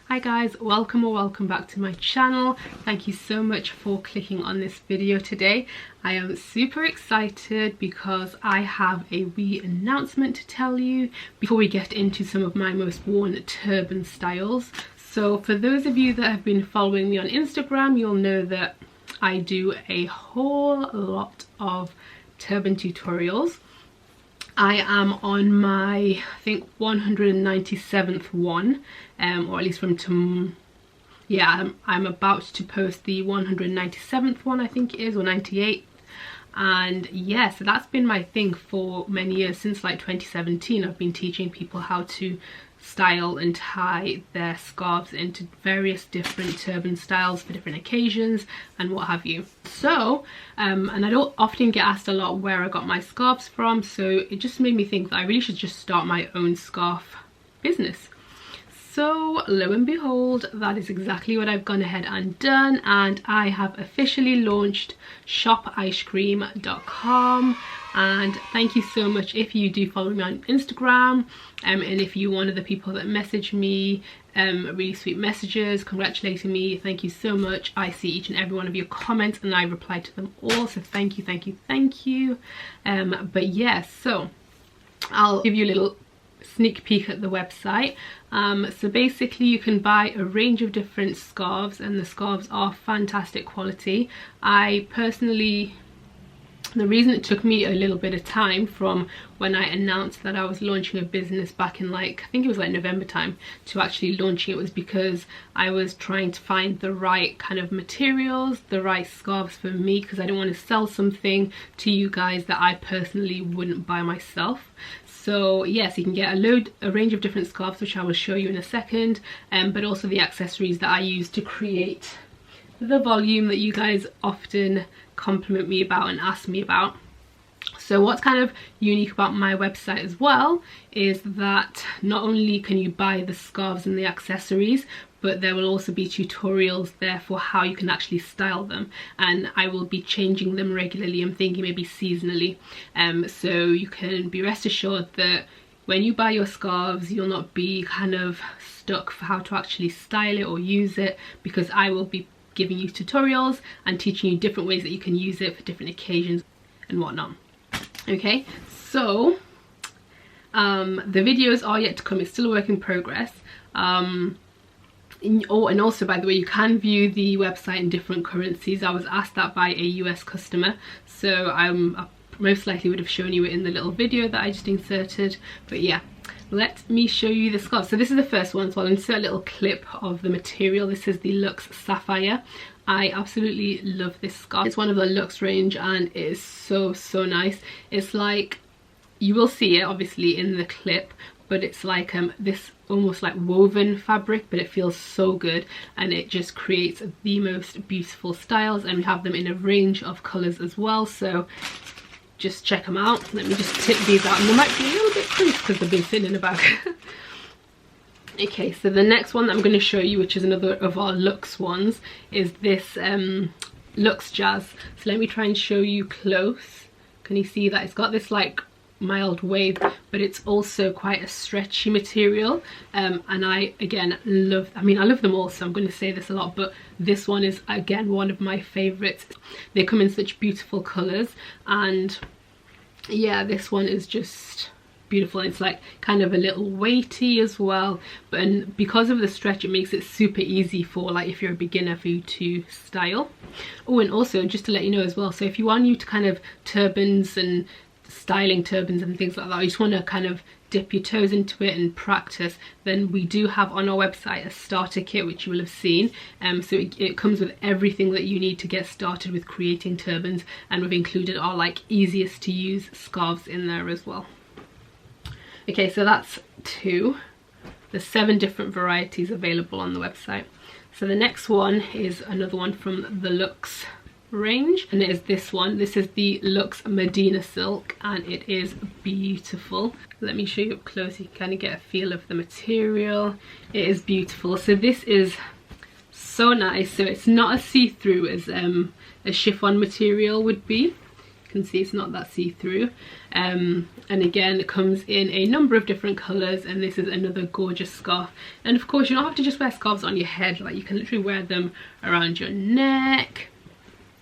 Hi guys, welcome or welcome back to my channel. Thank you so much for clicking on this video today. I am super excited because I have a wee announcement to tell you before we get into some of my most worn turban styles. So for those of you that have been following me on Instagram, you'll know that I do a whole lot of turban tutorials. I am on my, I think, 197th one, or at least I'm about to post the 197th one, I think it is, or 98th. And yeah, so that's been my thing for many years. Since like 2017 I've been teaching people how to style and tie their scarves into various different turban styles for different occasions and what have you. So and I don't often get asked a lot where I got my scarves from, so it just made me think that I really should just start my own scarf business. So lo and behold, that is exactly what I've gone ahead and done, and I have officially launched shopicecream.com. and thank you so much if you do follow me on Instagram, and if you're one of the people that message me really sweet messages congratulating me. Thank you so much. I see each and every one of your comments and I reply to them all, so thank you, thank you, thank you. But yeah, so I'll give you a little sneak peek at the website. So basically you can buy a range of different scarves, and the scarves are fantastic quality. I personally, the reason it took me a little bit of time from when I announced that I was launching a business back in, like, I think it was like November time, to actually launching it was because I was trying to find the right kind of materials, the right scarves for me, because I don't want to sell something to you guys that I personally wouldn't buy myself. So yes, you can get a range of different scarves, which I will show you in a second, but also the accessories that I use to create the volume that you guys often compliment me about and ask me about. So what's kind of unique about my website as well is that not only can you buy the scarves and the accessories, but there will also be tutorials there for how you can actually style them, and I will be changing them regularly. I'm thinking maybe seasonally, so you can be rest assured that when you buy your scarves you'll not be kind of stuck for how to actually style it or use it, because I will be giving you tutorials and teaching you different ways that you can use it for different occasions and whatnot. Okay, so the videos are yet to come. It's still a work in progress. And also, by the way, you can view the website in different currencies. I was asked that by a US customer, so I most likely would have shown you it in the little video that I just inserted. But yeah, let me show you the scarf. So this is the first one, so I'll insert a little clip of the material. This is the Luxe Sapphire. I absolutely love this scarf. It's one of the Luxe range and it is so nice. It's like, you will see it obviously in the clip, but it's like this almost like woven fabric, but it feels so good and it just creates the most beautiful styles, and we have them in a range of colors as well, so just check them out. Let me just tip these out, and they might be a little bit creased because they've been sitting in a bag. Okay, so the next one that I'm going to show you, which is another of our Luxe ones, is this Luxe Jazz. So let me try and show you close. Can you see that it's got this like mild wave, but it's also quite a stretchy material, and I love them all, so I'm going to say this a lot, but this one is again one of my favorites. They come in such beautiful colors, and yeah, this one is just beautiful. It's like kind of a little weighty as well, but because of the stretch it makes it super easy for, like, if you're a beginner, for you to style. Oh, and also just to let you know as well, so if you are new to kind of turbans and styling turbans and things like that, you just want to kind of dip your toes into it and practice, then we do have on our website a starter kit, which you will have seen. So it comes with everything that you need to get started with creating turbans, and we've included our like easiest to use scarves in there as well. Okay, so that's two. There's 7 different varieties available on the website. So the next one is another one from the Luxe range, and it is this one. This is the Luxe Medina Silk, and it is beautiful. Let me show you up close so you can kind of get a feel of the material. It is beautiful. So this is so nice. So it's not as see-through as a chiffon material would be. You can see it's not that see-through. And again, it comes in a number of different colours, and this is another gorgeous scarf. And of course, you don't have to just wear scarves on your head, like you can literally wear them around your neck.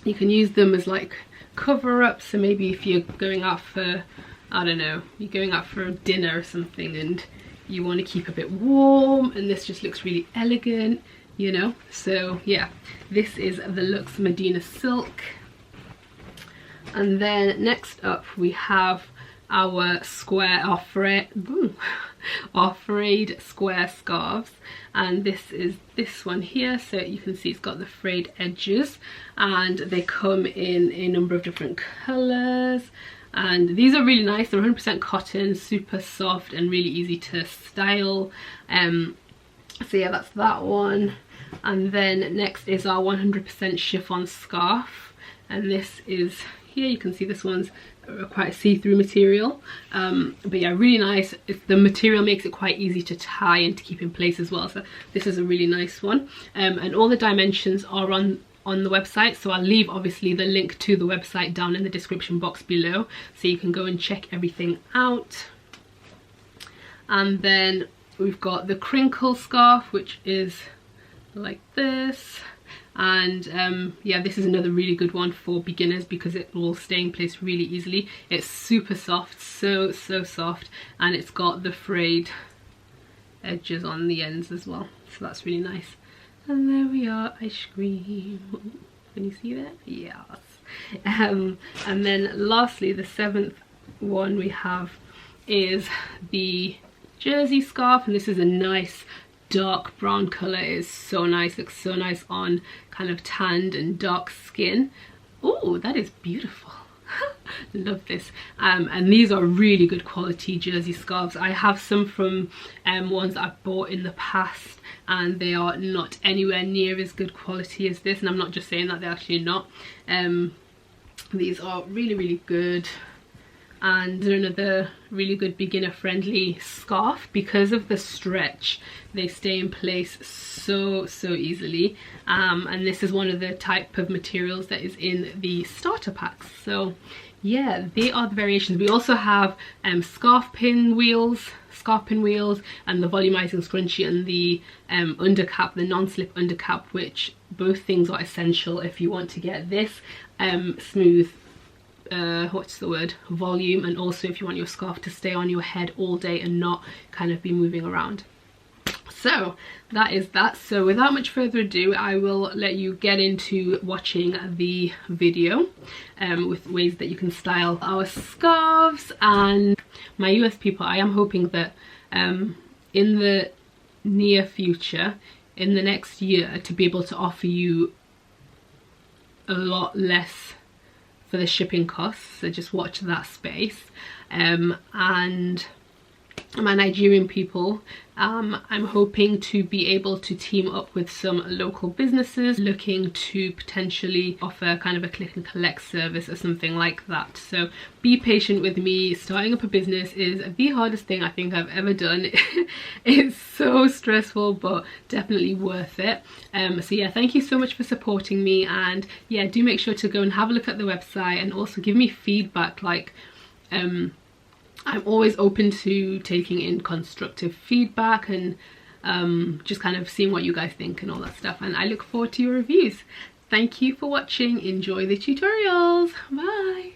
You can use them as like cover-up, so maybe if you're going out for, I don't know, you're going out for dinner or something and you want to keep a bit warm, and this just looks really elegant, you know. So yeah, this is the Luxe Medina Silk. And then next up we have our Frayed square scarves, and this is this one here. So you can see it's got the frayed edges, and they come in a number of different colours, and these are really nice. They're 100% cotton, super soft and really easy to style. So yeah, that's that one. And then next is our 100% chiffon scarf, and this is here. You can see this one's quite a see-through material, but yeah, really nice. The material makes it quite easy to tie and to keep in place as well, so this is a really nice one. And all the dimensions are on the website, so I'll leave obviously the link to the website down in the description box below, so you can go and check everything out. And then we've got the Crinkle Scarf, which is like this. And yeah, this is another really good one for beginners because it will stay in place really easily. It's super soft, so soft, and it's got the frayed edges on the ends as well, so that's really nice. And there we are, ice cream. Can you see that? Yes. And then lastly, the 7th one we have is the jersey scarf, and this is a nice dark brown colour. It is so nice, looks so nice on kind of tanned and dark skin. Oh, that is beautiful. Love this. And these are really good quality jersey scarves. I have some from ones that I've bought in the past, and they are not anywhere near as good quality as this, and I'm not just saying that, they're actually not. These are really good, and they're another really good beginner friendly scarf. Because of the stretch, they stay in place so easily, and this is one of the type of materials that is in the starter packs. So yeah, they are the variations. We also have scarf pin wheels, and the volumizing scrunchie, and the undercap, the non-slip undercap, which both things are essential if you want to get this smooth what's the word, volume, and also if you want your scarf to stay on your head all day and not kind of be moving around. So that is that. So without much further ado, I will let you get into watching the video with ways that you can style our scarves. And my US people, I am hoping that in the near future, in the next year, to be able to offer you a lot less for the shipping costs, so just watch that space. And my Nigerian people, I'm hoping to be able to team up with some local businesses looking to potentially offer kind of a click and collect service or something like that. So be patient with me. Starting up a business is the hardest thing I think I've ever done. It's so stressful, but definitely worth it. So yeah, thank you so much for supporting me, and yeah, do make sure to go and have a look at the website, and also give me feedback. Like I'm always open to taking in constructive feedback, and just kind of seeing what you guys think and all that stuff, and I look forward to your reviews. Thank you for watching. Enjoy the tutorials. Bye.